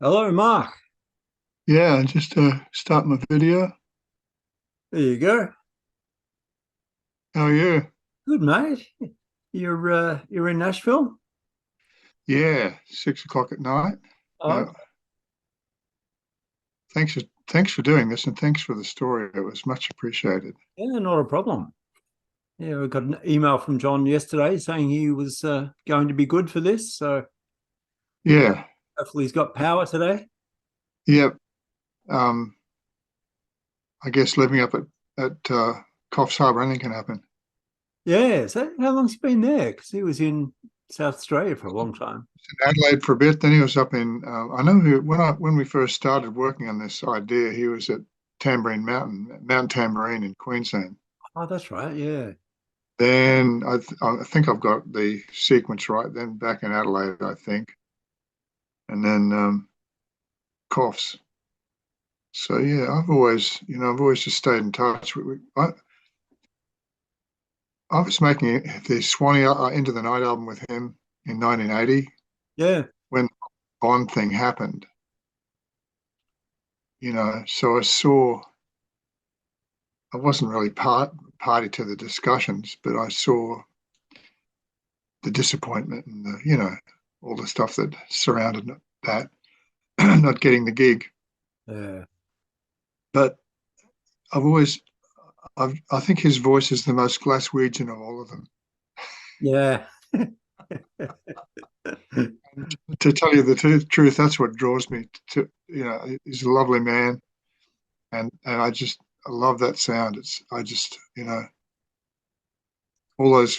Hello, Mark. Yeah, just start my video. There you go. How are you? Good, mate. You're in Nashville? Yeah, 6 o'clock at night. Oh, Uh, thanks for doing this, and thanks for the story. It was much appreciated. yeah, not a problem. Yeah, we got an email from John yesterday saying he was going to be good for this. So Yeah, hopefully he's got power today. yep. Um, I guess living up at Coffs Harbour, anything can happen. Yeah. So how long's he been there? Because he was in South Australia for a long time. In Adelaide for a bit, then he was up in. I know when we first started working on this idea, he was at Tamborine Mountain, Mount Tamborine in Queensland. Oh, that's right. Yeah. Then I think I've got the sequence right. Then back in Adelaide, I think, and then Coffs. So yeah, I've always just stayed in touch. I was making the Swanee Into the Night album with him in 1980 Yeah. when the Bond thing happened. So I wasn't really party to the discussions, but I saw the disappointment and all the stuff that surrounded that, not getting the gig. Yeah. But I've always, I think his voice is the most Glaswegian of all of them. Yeah. To tell you the truth, that's what draws me to, he's a lovely man, and I love that sound. It's I just, all those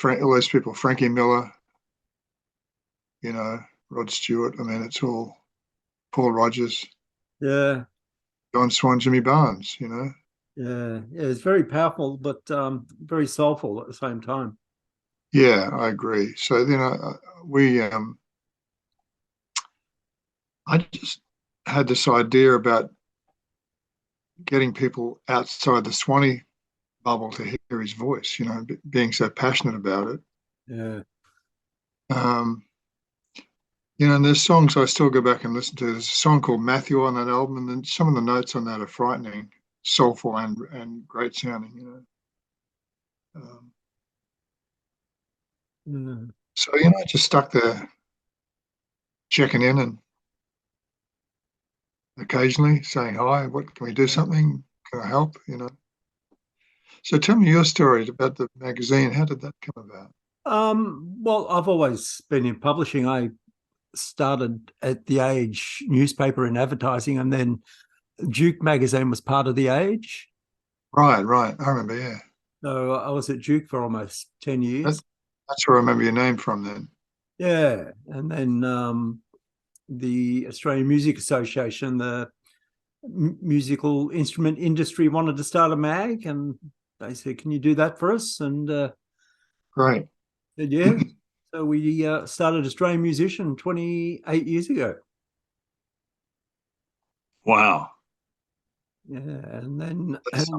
people, Frankie Miller, Rod Stewart. I mean, it's all Paul Rogers, Yeah. John Swan, Jimmy Barnes. Yeah. Yeah. It's very powerful, but very soulful at the same time. Yeah, I agree. So we I just had this idea about getting people outside the Swanee bubble to hear his voice, being so passionate about it. Yeah. Um, and there's songs I still go back and listen to. There's a song called Matthew on that album, and then some of the notes on that are frightening, soulful, and great sounding. Um, Yeah. so I just stuck there checking in and occasionally saying hi. What can we do? Something? Can I help? So tell me your story about the magazine. How did that come about? Well, I've always been in publishing. I started at The Age newspaper in advertising, and then Duke magazine was part of The Age. Right, right. I remember. Yeah, So I was at Duke for almost 10 that, years. that's where I remember your name from. Then. Yeah. And then the Australian Music Association, the musical instrument industry wanted to start a mag, and they said, "Can you do that for us?" And Great. said, "Yeah." So we started Australian Musician 28 years ago. Wow. Yeah, and then That's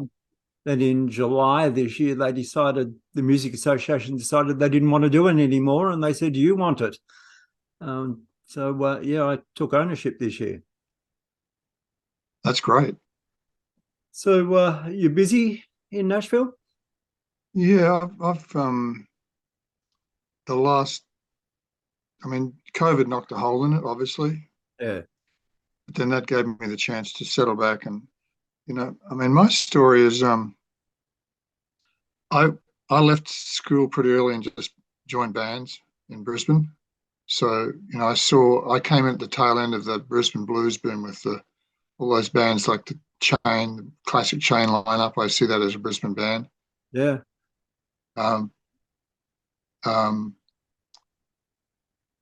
then in July this year, the Music Association decided they didn't want to do it anymore, and they said, "Do you want it?" So yeah, I took ownership this year. that's great. So you're busy in Nashville? Yeah, I've the last. I mean, COVID knocked a hole in it, obviously, Yeah, but then that gave me the chance to settle back and I mean, my story is I I left school pretty early and just joined bands in Brisbane. So I came at the tail end of the Brisbane blues boom with all those bands like the classic Chain lineup. I see that as a Brisbane band. yeah, Um, um,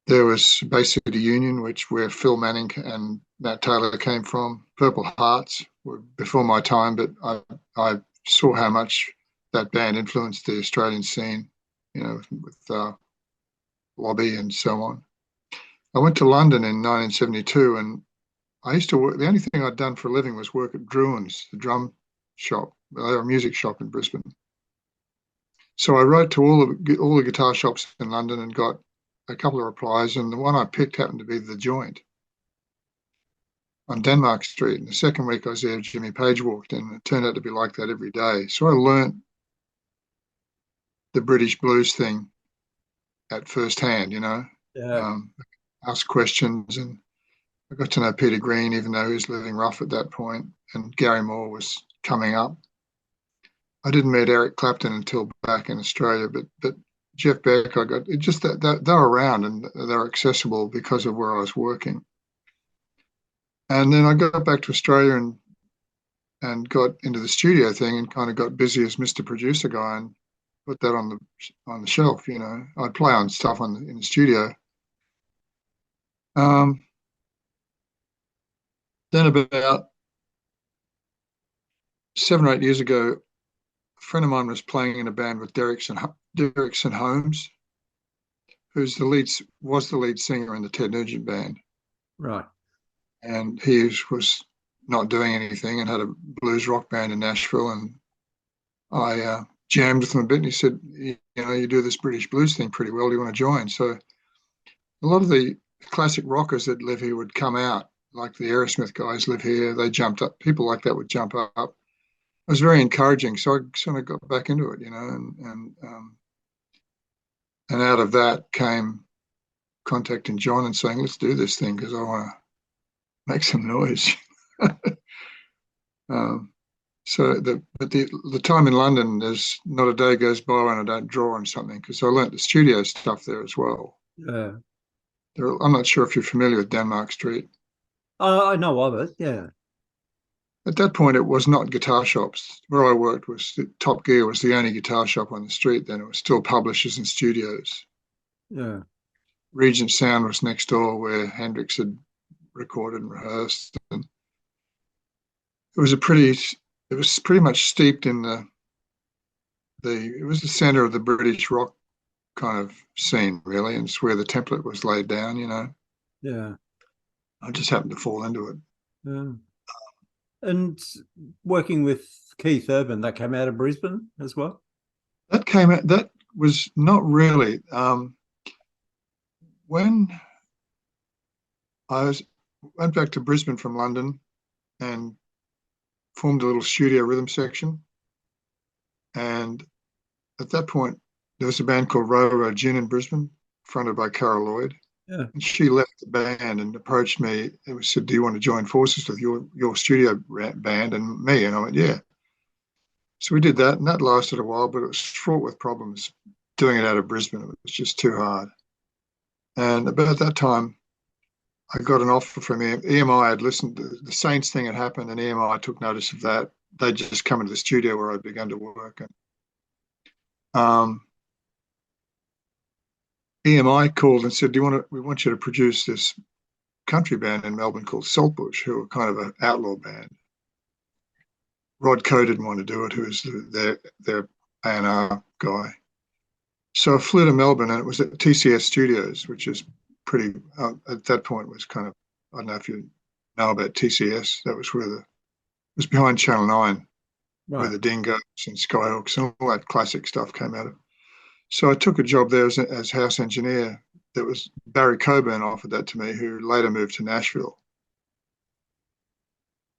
there was Bay City Union, where Phil Manning and Matt Taylor came from. Purple Hearts were before my time, but I saw how much that band influenced the Australian scene, with Lobby and so on. I went to London in 1972, and I used to work. The only thing I'd done for a living was work at Druin's, the drum shop, a music shop in Brisbane. So I wrote to all the guitar shops in London and got a couple of replies, and the one I picked happened to be the Joint. on Denmark Street. And the second week I was there, Jimmy Page walked in, and it turned out to be like that every day. So I learnt the British blues thing at first hand, Yeah. Asked questions, and I got to know Peter Green, even though he was living rough at that point, and Gary Moore was coming up. I didn't meet Eric Clapton until back in Australia, but Jeff Beck, I got it just that they're around and they're accessible because of where I was working. And then I got back to Australia and got into the studio thing and kind of got busy as Mr. Producer guy and put that on the shelf. I'd play on stuff in the studio. Then about 7 or 8 years ago, a friend of mine was playing in a band with Derrickson Holmes, who's was the lead singer in the Ted Nugent band. Right. And he was not doing anything and had a blues rock band in Nashville. And I jammed with him a bit, and he said, you do this British blues thing pretty well. Do you want to join? So a lot of the classic rockers that live here would come out, like the Aerosmith guys live here. They jumped up. People like that would jump up. It was very encouraging. So I sort of got back into it, and out of that came contacting John and saying, let's do this thing because I want to make some noise. So the time in London, there's not a day goes by when I don't draw on something, because I learnt the studio stuff there as well. Yeah. I'm not sure if you're familiar with Denmark Street. I know of it. Yeah. At that point, it was not guitar shops. Where I worked was Top Gear was the only guitar shop on the street. Then it was still publishers and studios. Yeah. Regent Sound was next door, where Hendrix had recorded and rehearsed. And it was pretty much steeped in it was the center of the British rock kind of scene, really, and it's where the template was laid down. Yeah. I just happened to fall into it. Yeah. And working with Keith Urban, that came out of Brisbane as well? That was not really. When I went back to Brisbane from London and formed a little studio rhythm section, and at that point there was a band called Roro Gin in Brisbane, fronted by Carol Lloyd. Yeah. And she left the band and approached me and said, do you want to join forces with your studio band and me? And I went, yeah. So we did that, and that lasted a while, but it was fraught with problems doing it out of Brisbane. It was just too hard. And about that time, I got an offer from EMI. I'd listened to the Saints thing had happened, and EMI took notice of that. They'd just come into the studio where I'd begun to work. And EMI called and said, we want you to produce this country band in Melbourne called Saltbush, who were kind of an outlaw band. Rod Coe didn't want to do it, who was their A&R guy. So I flew to Melbourne, and it was at TCS Studios, which is pretty, at that point was kind of, I don't know if you know about TCS, that was it was behind Channel 9, right, where the Dingoes and Skyhawks and all that classic stuff came out of. So I took a job there as house engineer. That was Barry Coburn offered that to me, who later moved to Nashville.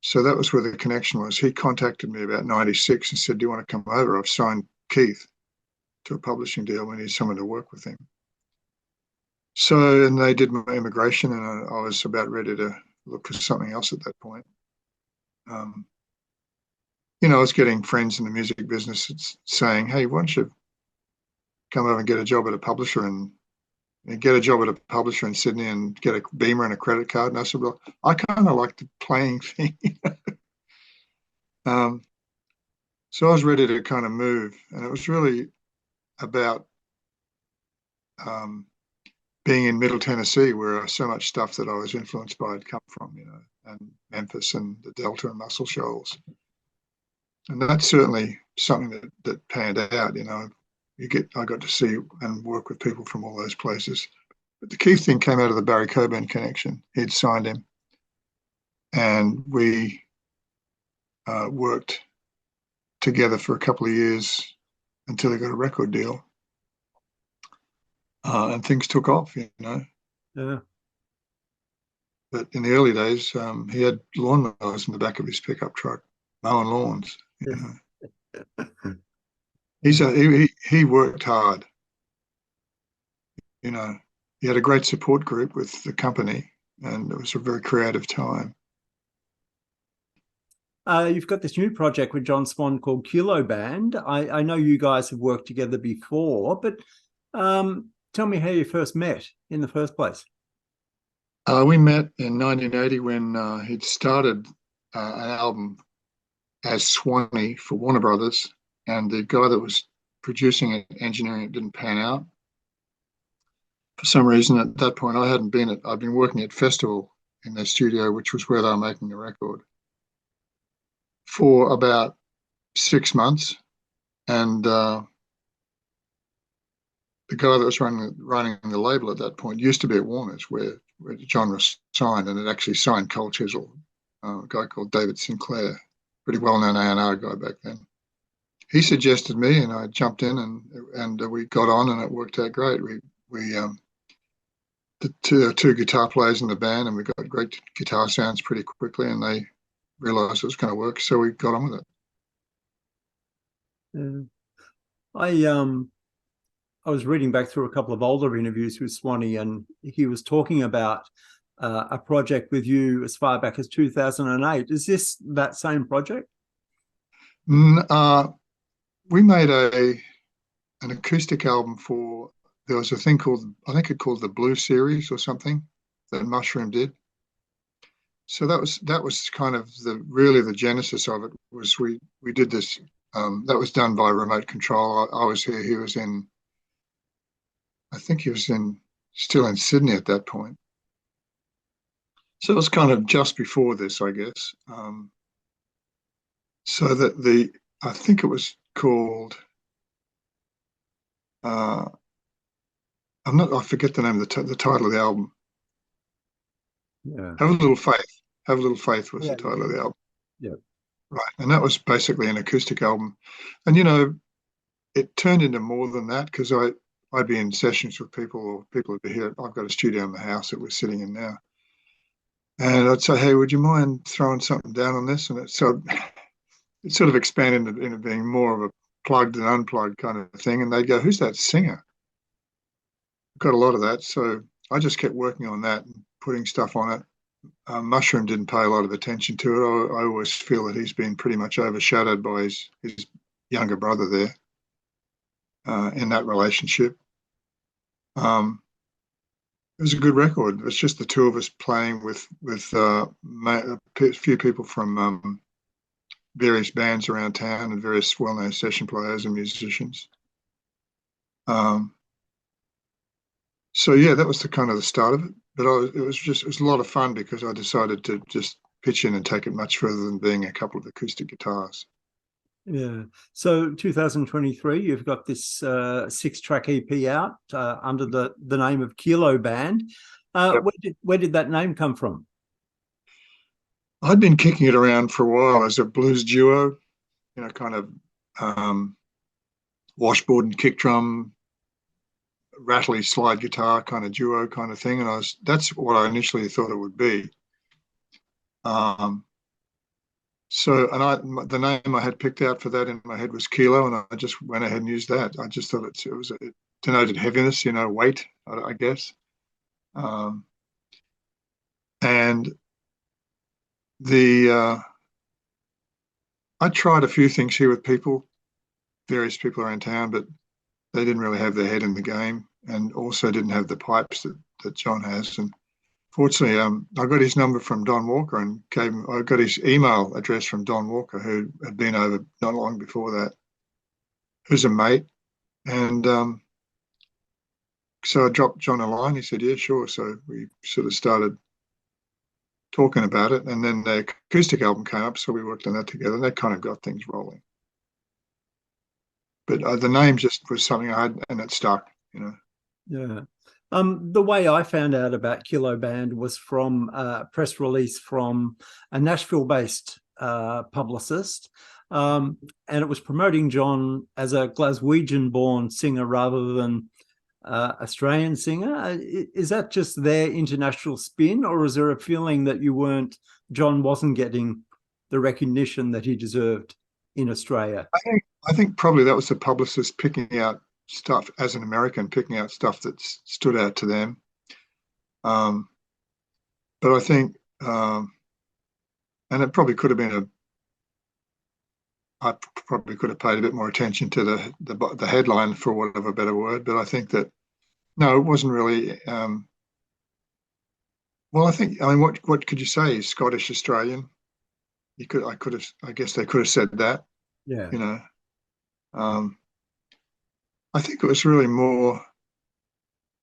So that was where the connection was. He contacted me about 96 and said, do you want to come over? I've signed Keith to a publishing deal. We need someone to work with him. So, and they did my immigration, and I was about ready to look for something else at that point. I was getting friends in the music business saying, hey, why don't you come over and get a job at a publisher and get a job at a publisher in Sydney and get a Beamer and a credit card. And I said, well, I kind of like the playing thing. So I was ready to kind of move. And it was really about being in Middle Tennessee, where so much stuff that I was influenced by had come from, and Memphis and the Delta and Muscle Shoals. And that's certainly something that panned out, I got to see and work with people from all those places. But the key thing came out of the Barry Coburn connection. He'd signed him, and we worked together for a couple of years until he got a record deal, and things took off. Yeah. But in the early days, he had lawnmowers in the back of his pickup truck, mowing lawns. You know, he worked hard. You know, he had a great support group with the company, and it was a very creative time. You've got this new project with John Swan called Kilo Band. I know you guys have worked together before, but tell me how you first met in the first place. We met in 1980 when he'd started an album as Swanee for Warner Brothers, and the guy that was producing it, engineering it, didn't pan out. For some reason, at that point, I'd been working at Festival in their studio, which was where they were making the record, for about 6 months. And the guy that was running the label at that point used to be at Warner's, where John was signed, and it actually signed Cole Chisel, a guy called David Sinclair, pretty well-known A&R guy back then. He suggested me, and I jumped in, and we got on, and it worked out great. The two guitar players in the band, and we got great guitar sounds pretty quickly, and they realised it was going to work, so we got on with it. I was reading back through a couple of older interviews with Swanee, and he was talking about a project with you as far back as 2008. Is this that same project? We made an acoustic album for, there was a thing called, I think it called the Blue Series or something, that Mushroom did. So that was kind of really the genesis of it. Was we did this, that was done by remote control. I was here, he was in, I think he was still in Sydney at that point. So it was kind of just before this, I guess. So that I think it was called, I forget the name of the title of the album. Yeah. Have a Little Faith. Have a Little Faith was the title of the album. Yeah. Right. And that was basically an acoustic album. And, you know, it turned into more than that, because I'd be in sessions with people, or people would be here. I've got a studio in the house that we're sitting in now. And I'd say, hey, would you mind throwing something down on this? And it sort of expanded into being more of a plugged and unplugged kind of thing. And they'd go, who's that singer? Got a lot of that. So I just kept working on that and putting stuff on it. Mushroom didn't pay a lot of attention to it. I always feel that he's been pretty much overshadowed by his younger brother there in that relationship. It was a good record. It was just the two of us playing with a few people from various bands around town and various well-known session players and musicians. So yeah, that was the kind of the start of it. But it was a lot of fun, because I decided to just pitch in and take it much further than being a couple of acoustic guitars. Yeah. So 2023, you've got this 6-track EP out under the name of Kilo Band. Yep. Where did that name come from? I'd been kicking it around for a while as a blues duo, you know, kind of washboard and kick drum, rattly slide guitar kind of duo kind of thing. And that's what I initially thought it would be. The name I had picked out for that in my head was Kilo, and I just went ahead and used that. I just thought it denoted heaviness, you know, weight, I guess. And I tried a few things here with various people around town, but they didn't really have their head in the game, and also didn't have the pipes that John has. And fortunately, I got his number from Don Walker, and I got his email address from Don Walker, who had been over not long before that, who's a mate. And so I dropped John a line. He said, yeah, sure. So we sort of started talking about it, and then the acoustic album came up, so we worked on that together, and that kind of got things rolling. But the name just was something I had, and it stuck, you know. Yeah. The way I found out about Kilo Band was from a press release from a Nashville-based publicist, and it was promoting John as a Glaswegian-born singer rather than Australian singer. Is that just their international spin, or is there a feeling that John wasn't getting the recognition that he deserved in Australia? I think probably that was the publicist picking out stuff as an American, picking out stuff that stood out to them. But I think, and it probably could have been I probably could have paid a bit more attention to the headline, for want of a better word. But I think that no, it wasn't really. Well, I mean, what could you say? Scottish Australian. I guess they could have said that. Yeah. You know, I think it was really more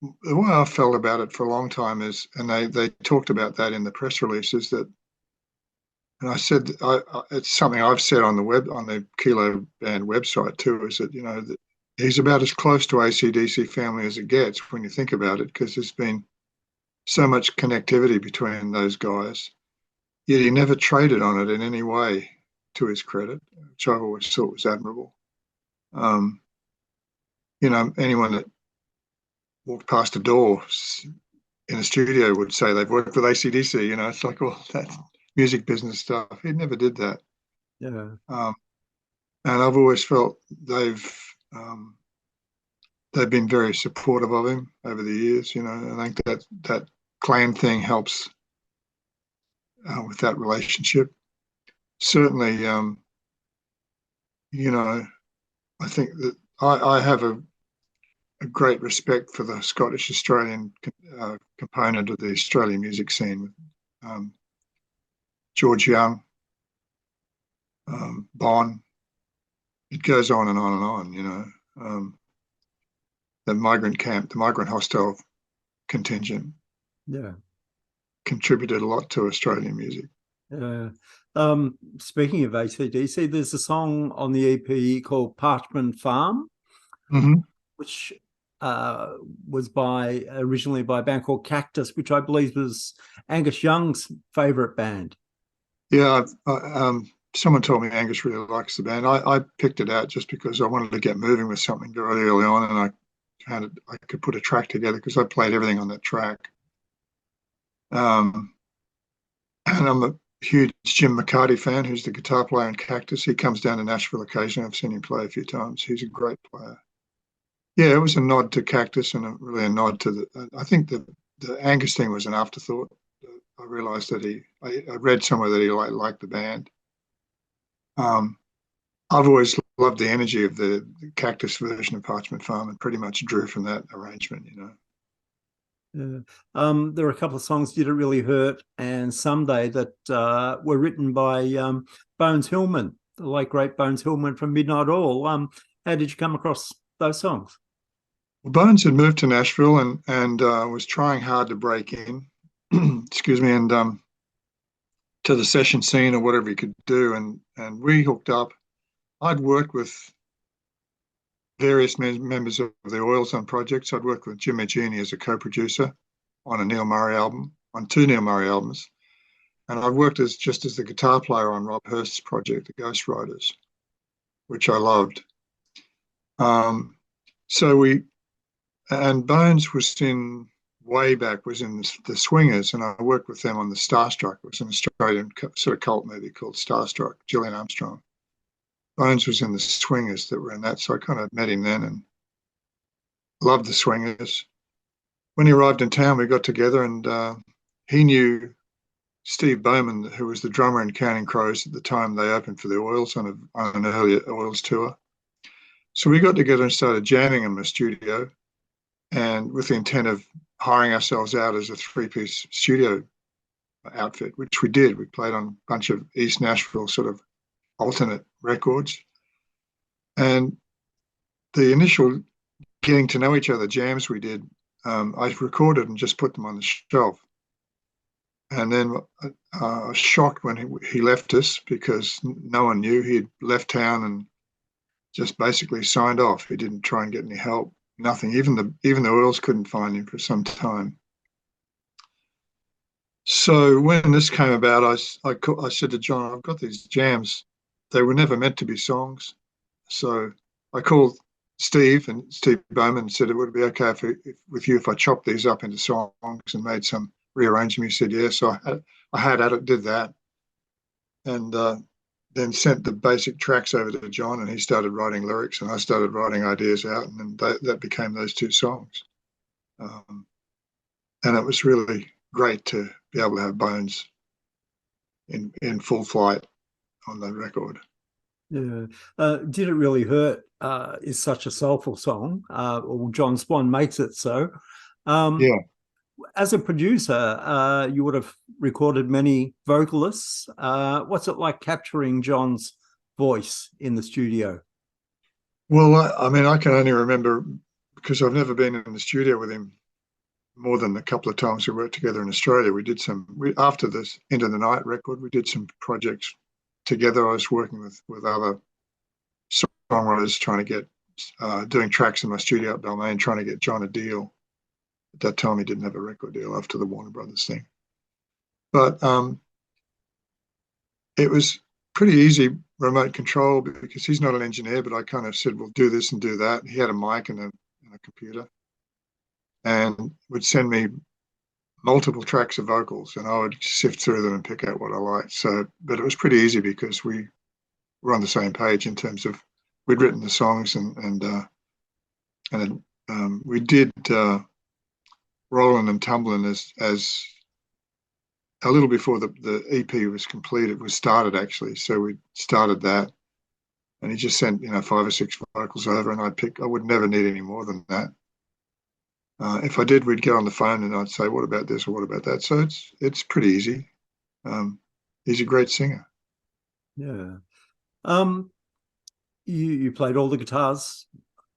the way I felt about it for a long time is, and they talked about that in the press releases that, and I said, it's something I've said on the Kilo Band website too, is that, that he's about as close to AC/DC family as it gets when you think about it, because there's been so much connectivity between those guys. Yet he never traded on it in any way, to his credit, which I've always thought was admirable. Anyone that walked past a door in a studio would say they've worked with AC/DC. It's like, well, that's music business stuff. He never did that. Yeah. And I've always felt they've been very supportive of him over the years. I think that clan thing helps with that relationship. Certainly, I think that I have a great respect for the Scottish Australian component of the Australian music scene. George Young, Bon, it goes on and on and on, the migrant camp, the migrant hostel contingent, contributed a lot to Australian music. Speaking of AC/DC, there's a song on the EP called Parchment Farm, which was originally by a band called Cactus, which I believe was Angus Young's favourite band. Yeah, someone told me Angus really likes the band. I picked it out just because I wanted to get moving with something very early on, and I found I could put a track together because I played everything on that track. And I'm a huge Jim McCarty fan, who's the guitar player in Cactus. He comes down to Nashville occasionally. I've seen him play a few times. He's a great player. Yeah, it was a nod to Cactus and really a nod to I think the Angus thing was an afterthought. I realised that I read somewhere that he liked the band. I've always loved the energy of the Cactus version of Parchment Farm and pretty much drew from that arrangement, Yeah. There are a couple of songs, Did It Really Hurt and Someday, that were written by Bones Hillman, the late great Bones Hillman from Midnight Oil. How did you come across those songs? Well, Bones had moved to Nashville and was trying hard to break in, excuse me, and to the session scene or whatever he could do, and we hooked up. I'd worked with various members of the Oils on projects. I'd worked with Jimmy Genie as a co-producer on a Neil Murray album, on 2 Neil Murray albums, and I'd worked just as the guitar player on Rob Hurst's project, The Ghost Riders, which I loved. And Bones was way back in the Swingers, and I worked with them on the Starstruck. It was an Australian sort of cult movie called Starstruck, Gillian Armstrong. Bones was in the Swingers that were in that, so I kind of met him then and loved the Swingers. When he arrived in town, we got together, and he knew Steve Bowman, who was the drummer in Counting Crows at the time they opened for the Oils on an earlier Oils tour. So we got together and started jamming in the studio, and with the intent of hiring ourselves out as a 3-piece studio outfit, which we did. We played on a bunch of East Nashville sort of alternate records. And the initial getting to know each other jams we did, I recorded and just put them on the shelf. And then I was shocked when he left us because no one knew. He had left town and just basically signed off. He didn't try and get any help. Nothing. Even the Oils couldn't find him for some time. So when this came about, I said to John, I've got these jams. They were never meant to be songs. So I called Steve Bowman said it would be okay with you if I chopped these up into songs and made some rearrangement. He said yes. So I had at it, did that, and then sent the basic tracks over to John, and he started writing lyrics, and I started writing ideas out, and then that became those two songs. And it was really great to be able to have Bones in full flight on the record. Yeah. Did It Really Hurt is such a soulful song, or John Swan makes it so. Yeah. As a producer, you would have recorded many vocalists. What's it like capturing John's voice in the studio? Well, I mean, I can only remember, because I've never been in the studio with him more than a couple of times we worked together in Australia. After this Into the Night record, we did some projects together. I was working with other songwriters trying to get, doing tracks in my studio at Balmain, trying to get John a deal. At that time, he didn't have a record deal after the Warner Brothers thing. But it was pretty easy remote control because he's not an engineer, but I kind of said, well, do this and do that. He had a mic and a computer and would send me multiple tracks of vocals, and I would sift through them and pick out what I liked. So, but it was pretty easy because we were on the same page in terms of we'd written the songs and we did Rolling and Tumbling as a little before the EP was completed, was started actually. So we started that, and he just sent 5 or 6 vocals over, and I would never need any more than that. If I did, we'd get on the phone and I'd say, what about this or what about that? So it's pretty easy. He's a great singer. Yeah. You played all the guitars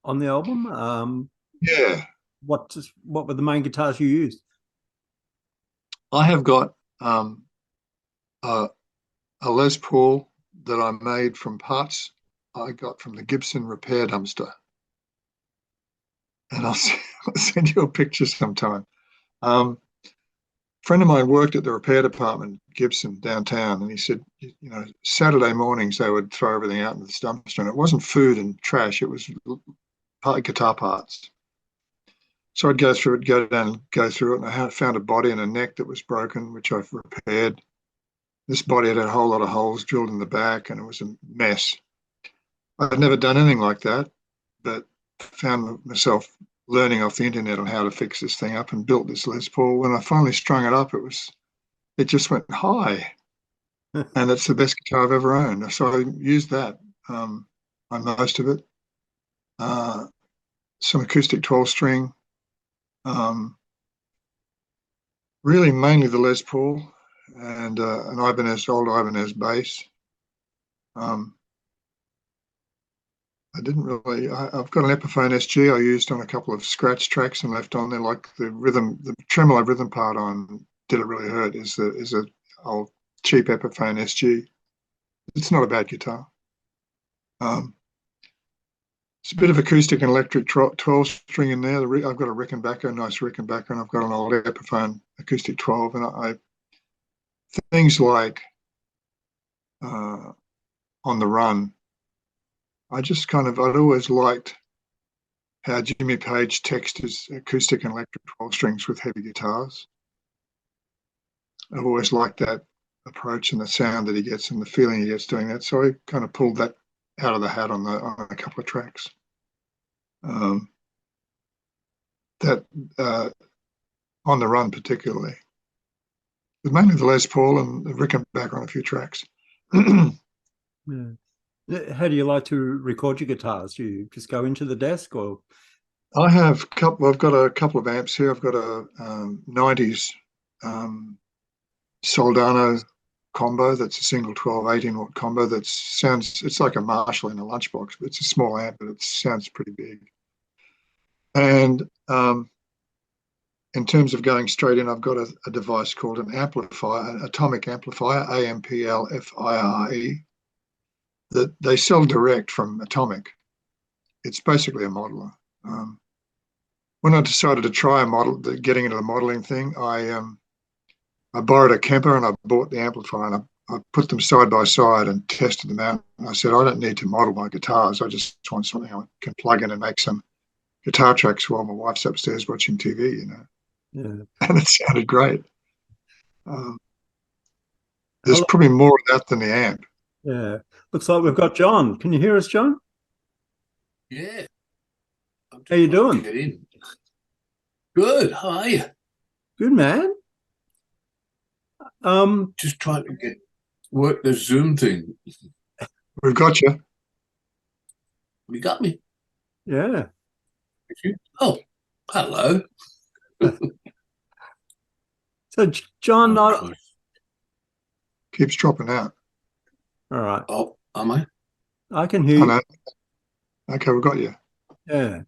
on the album. Yeah. What were the main guitars you used? I have got a Les Paul that I made from parts I got from the Gibson repair dumpster. And I'll send you a picture sometime. A friend of mine worked at the repair department, Gibson, downtown, and he said, Saturday mornings they would throw everything out in the dumpster, and it wasn't food and trash, it was guitar parts. So I'd go through it, go down and go through it, and I found a body and a neck that was broken, which I've repaired. This body had a whole lot of holes drilled in the back, and it was a mess. I'd never done anything like that, but found myself learning off the internet on how to fix this thing up and built this Les Paul. When I finally strung it up, it just went high. And it's the best guitar I've ever owned. So I used that on most of it. Some acoustic 12-string. Really mainly the Les Paul and an old Ibanez bass. I've got an Epiphone SG I used on a couple of scratch tracks and left on there, like the tremolo rhythm part on Did It Really Hurt is a old cheap Epiphone SG. It's not a bad guitar. It's a bit of acoustic and electric 12-string in there. I've got a Rickenbacker, nice Rickenbacker, and I've got an old Epiphone acoustic 12. And things like On the Run, I'd always liked how Jimmy Page textures acoustic and electric 12 strings with heavy guitars. I've always liked that approach and the sound that he gets and the feeling he gets doing that. So I kind of pulled that out of the hat on a couple of tracks. On the Run particularly. But mainly the Les Paul and the Rickenbacker on a few tracks. Yeah. How do you like to record your guitars? Do you just go into the desk or? I've got a couple of amps here. I've got a 90s Soldano combo that's a single 12 18-watt combo it's like a Marshall in a lunchbox, but it's a small amp, but it sounds pretty big. And in terms of going straight in, I've got a device called an amplifier, an atomic amplifier, AMPLFIRE, that they sell direct from Atomic. It's basically a modeler. When I decided to try getting into the modeling thing, I borrowed a Kemper and I bought the amplifier and I I put them side by side and tested them out. And I said, I don't need to model my guitars. I just want something I can plug in and make some guitar tracks while my wife's upstairs watching TV, Yeah. And it sounded great. There's probably more of that than the amp. Yeah. Looks like we've got John. Can you hear us, John? Yeah. How you doing? Good. How are you? Good, man. Just trying to work the Zoom thing. We've got you. You got me. Yeah. Oh, hello. So, John, Keeps dropping out. all right. Oh, am I? I can hear you. No. Okay, we've got you. Yeah.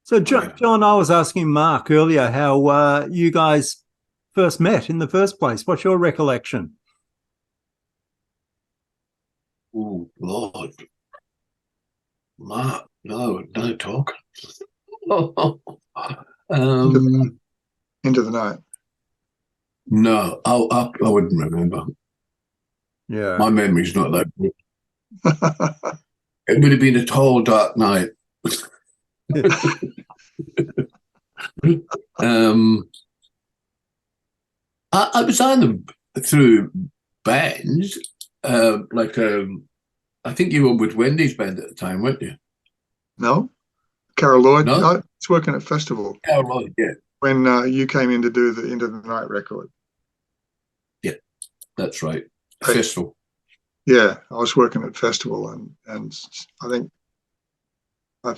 So, John, I was asking Mark earlier how you guys first met in the first place. What's your recollection? Oh, Lord. Mark, no talk. Into the night. No, I wouldn't remember. Yeah. My memory's not that good. It would have been a tall, dark night. I was either through bands, I think you were with Wendy's band at the time, weren't you? No, Carol Lloyd. No? I was working at Festival. Carol Lloyd, yeah. When you came in to do the Into the Night record. Yeah, that's right. Hey. Festival. Yeah, I was working at Festival, and I think I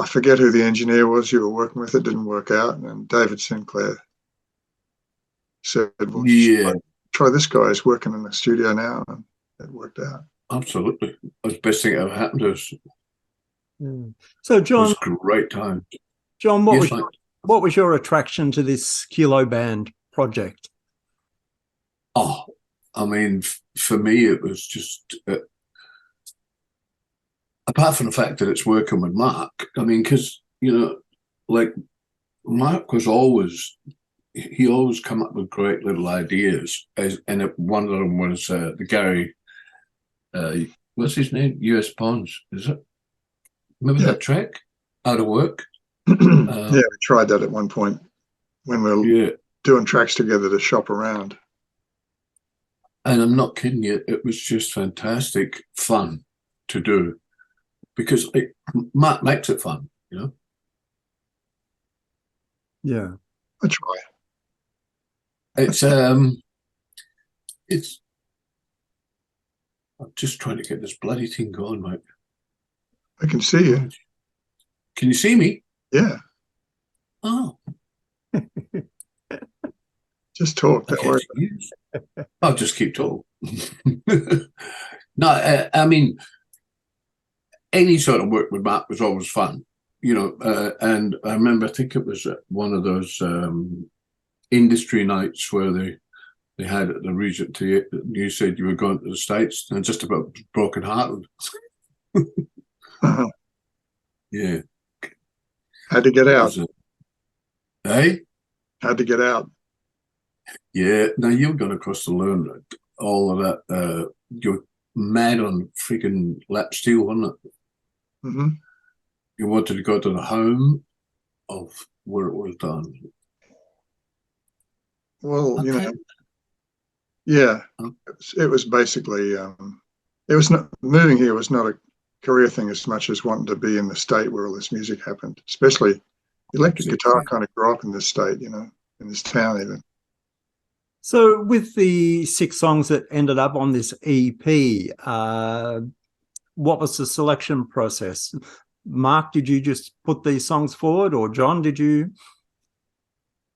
forget who the engineer was you were working with. It didn't work out, and David Sinclair said, "Well, yeah, try this guy. He's working in the studio now," and it worked out. Absolutely, it was the best thing that ever happened to us. So, John, it was a great time. John, what was your attraction to this Kilo Band project? Oh, I mean, for me, it was just apart from the fact that it's working with Mark. I mean, because like Mark was always come up with great little ideas, and one of them was the Gary. What's his name? US Ponds, is it? Remember that track? Out of Work? Yeah, we tried that at one point when we were doing tracks together to shop around. And I'm not kidding you, it was just fantastic fun to do because Mark makes it fun, Yeah. I try. It's I'm just trying to get this bloody thing going, mate. I can see you. Can you see me? Yeah. Oh. Just talk. Don't worry. I'll just keep talking. No, I mean, any sort of work with Mark was always fun, and I remember, I think it was one of those industry nights where they had at the Regent Theatre, and you said you were going to the States, and just about broken hearted. Yeah. Had to get out. Hey? Had to get out. Yeah. Now you've gone across to learn all of that. You're mad on freaking lap steel, wasn't it? Mm-hmm. You wanted to go to the home of where it was done. Well, yeah, it was basically, it was not, moving here was not a career thing as much as wanting to be in the state where all this music happened, especially electric guitar kind of grew up in this state, in this town even. So with the 6 songs that ended up on this EP, what was the selection process? Mark, did you just put these songs forward, or John, did you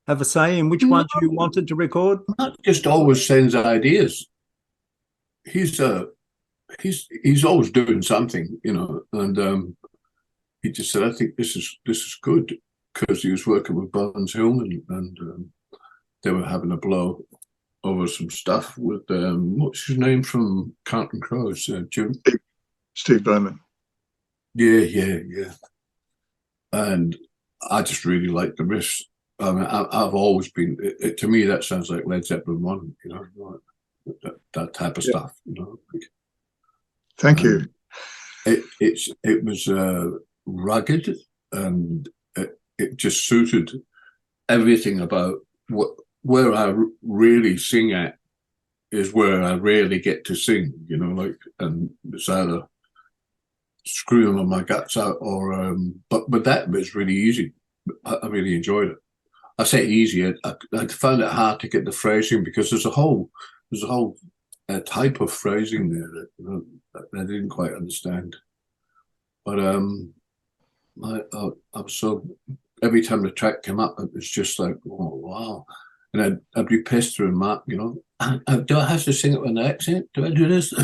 have a say in which ones you wanted to record? Mark just always sends ideas. He's always doing something, and he just said, I think this is good, because he was working with Bones Hillman, and they were having a blow over some stuff with what's his name from Counting Crows, Jim? Steve Bowman. Yeah. And I just really like the riffs. I mean, I've always been, to me, that sounds like Led Zeppelin 1, that type of Yeah. stuff. Thank you. It was rugged, and it just suited everything about where I really sing at is where I rarely get to sing, and it's either screwing on my guts out or but that was really easy. I really enjoyed it. I say easy. I found it hard to get the phrasing because there's a whole type of phrasing there that I didn't quite understand. But I was so, every time the track came up, it was just like, oh wow. And I'd be pestering Mark, do I have to sing it with an accent? Do I do this?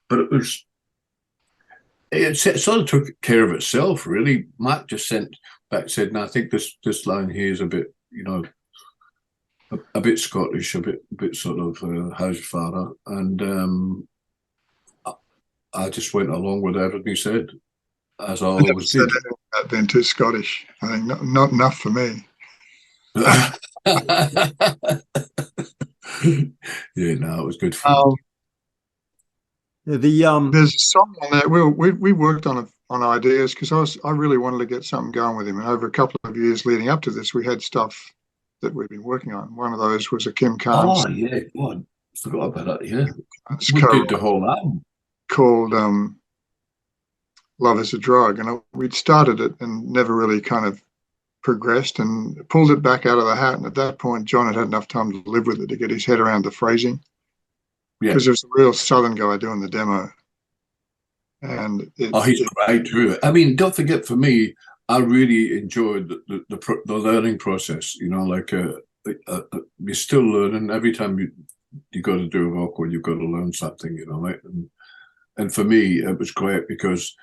But it sort of took care of itself, really. Mark just sent back, said, no, I think this line here is a bit, a bit Scottish, a bit sort of how's your father? And I just went along with everything he said, as I always did. That being too Scottish, I think not enough for me. Yeah, no, it was good fun. There's a song on that. We worked on ideas because I really wanted to get something going with him. And over a couple of years leading up to this, we had stuff that we've been working on. One of those was a Kim Carnes. Oh yeah, God, forgot about that. Yeah, we did the whole album called "Love Is a Drug," and we'd started it and never really kind of progressed and pulled it back out of the hat. And at that point, John had enough time to live with it to get his head around the phrasing. Because there's a real Southern guy doing the demo, and he's great too. I mean, don't forget, for me, I really enjoyed the learning process. You're still learning every time you got to do a vocal, you've got to learn something. Right? And for me, it was great because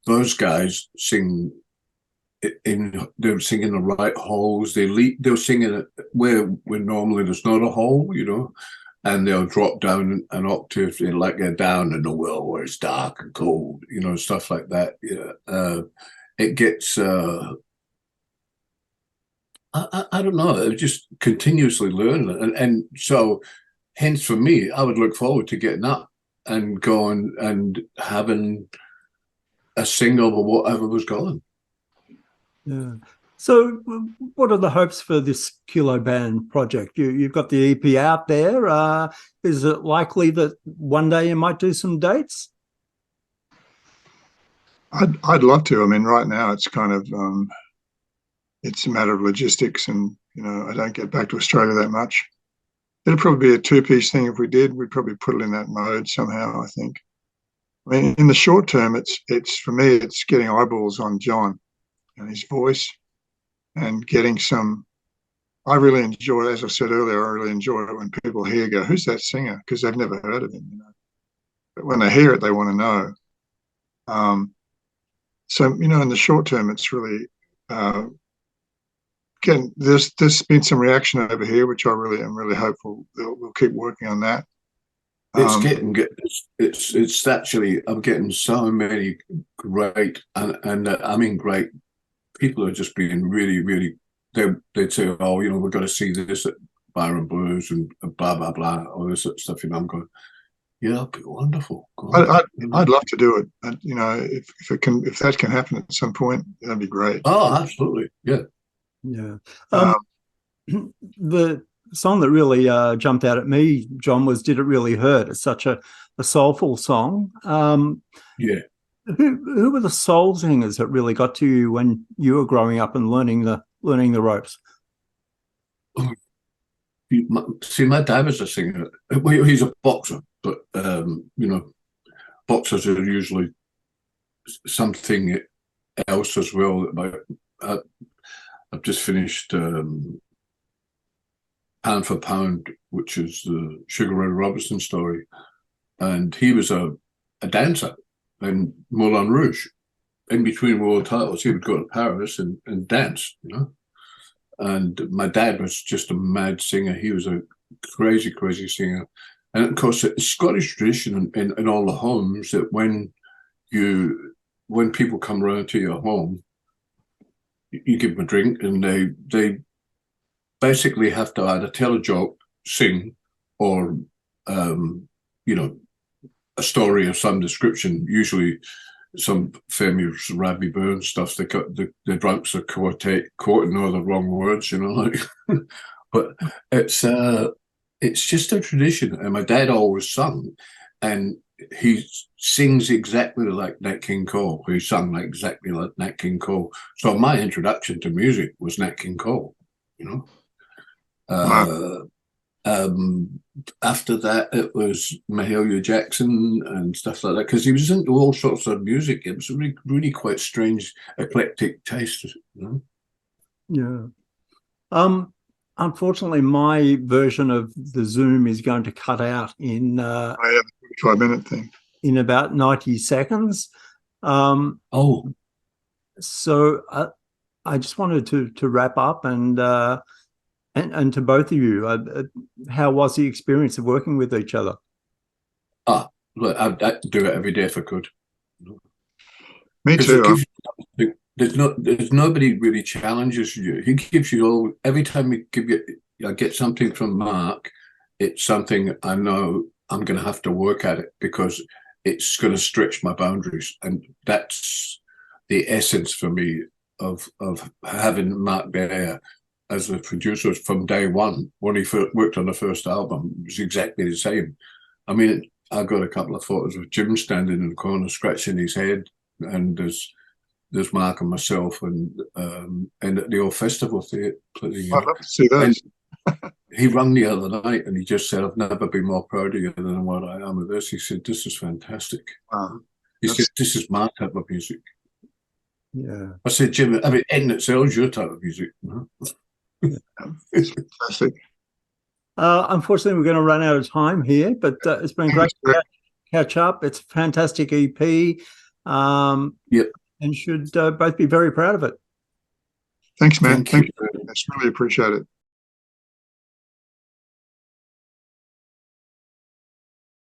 those guys sing they're singing the right holes. They're singing it where normally there's not a hole. And they'll drop down an octave, like they're down in the well where it's dark and cold, stuff like that. It gets, I don't know, it just continuously learning. And so, hence for me, I would look forward to getting up and going and having a single or whatever was going. Yeah. So what are the hopes for this Kilo Band project? You've got the EP out there. Is it likely that one day you might do some dates? I'd love to. I mean, right now it's kind of, it's a matter of logistics and, I don't get back to Australia that much. It'd probably be a two-piece thing if we did. We'd probably put it in that mode somehow, I think. I mean, in the short term, it's for me, it's getting eyeballs on John and his voice. And getting some, I really enjoy, as I said earlier, I really enjoy it when people go, who's that singer? Because they've never heard of him, But when they hear it, they want to know. So, in the short term, it's really, again, there's been some reaction over here, which I really am really hopeful that we'll keep working on that. It's actually, I'm getting so many great, and I mean great, people are just being really, really, they'd say, oh, we've got to see this at Byron Blues and blah, blah, blah, all this sort of stuff. I'm going, yeah, that'd be wonderful. I'd love to do it. And, if that can happen at some point, that'd be great. Oh, absolutely. Yeah. Yeah. The song that really jumped out at me, John, was "Did It Really Hurt?" It's such a soulful song. Yeah. Who were the soul singers that really got to you when you were growing up and learning the ropes? See, my dad was a singer. Well, he's a boxer, but boxers are usually something else as well. I've just finished Pound for Pound, which is the Sugar Ray Robinson story, and he was a dancer. And Moulin Rouge, in between world titles, he would go to Paris and dance, And my dad was just a mad singer. He was a crazy, crazy singer. And of course, it's Scottish tradition in all the homes that when people come around to your home, you give them a drink, and they basically have to either tell a joke sing, or you know, a story of some description, usually some famous Rabbie Burns stuff. The drunks are quoting all the wrong words, you know, like. But it's just a tradition, and my dad always sung, and he sings exactly like Nat King Cole. He sung like exactly like Nat King Cole. So my introduction to music was Nat King Cole, you know. Wow. After that, it was Mahalia Jackson and stuff like that, because he was into all sorts of music. It was really, really quite strange, eclectic taste, you Yeah. know. Unfortunately, my version of the Zoom is going to cut out in I have a 45-minute thing. in about 90 seconds. Oh, So I just wanted to wrap up and to both of you, how was the experience of working with each other? look, I'd do it every day if I could. Me too. There's nobody really challenges you. He gives you all, every time I get something from Mark, it's something I know I'm going to have to work at it, because it's going to stretch my boundaries, and that's the essence for me of having Mark there as a producer from day one. When he first worked on the first album, it was exactly the same. I mean, I got a couple of photos of Jim standing in the corner scratching his head, and there's Mark and myself, and at the old festival theatre. I'd love to see those. He rang the other night and he just said, "I've never been more proud of you than what I am with this." He said, "This is fantastic." Wow. He said, "This is my type of music." Yeah. I said, "Jim, I mean, anything that sells your type of music." It's fantastic. Unfortunately, we're going to run out of time here, but it's been great to catch up. It's a fantastic EP. Yep. And should both be very proud of it. Thanks, man. Thank you. I really appreciate it.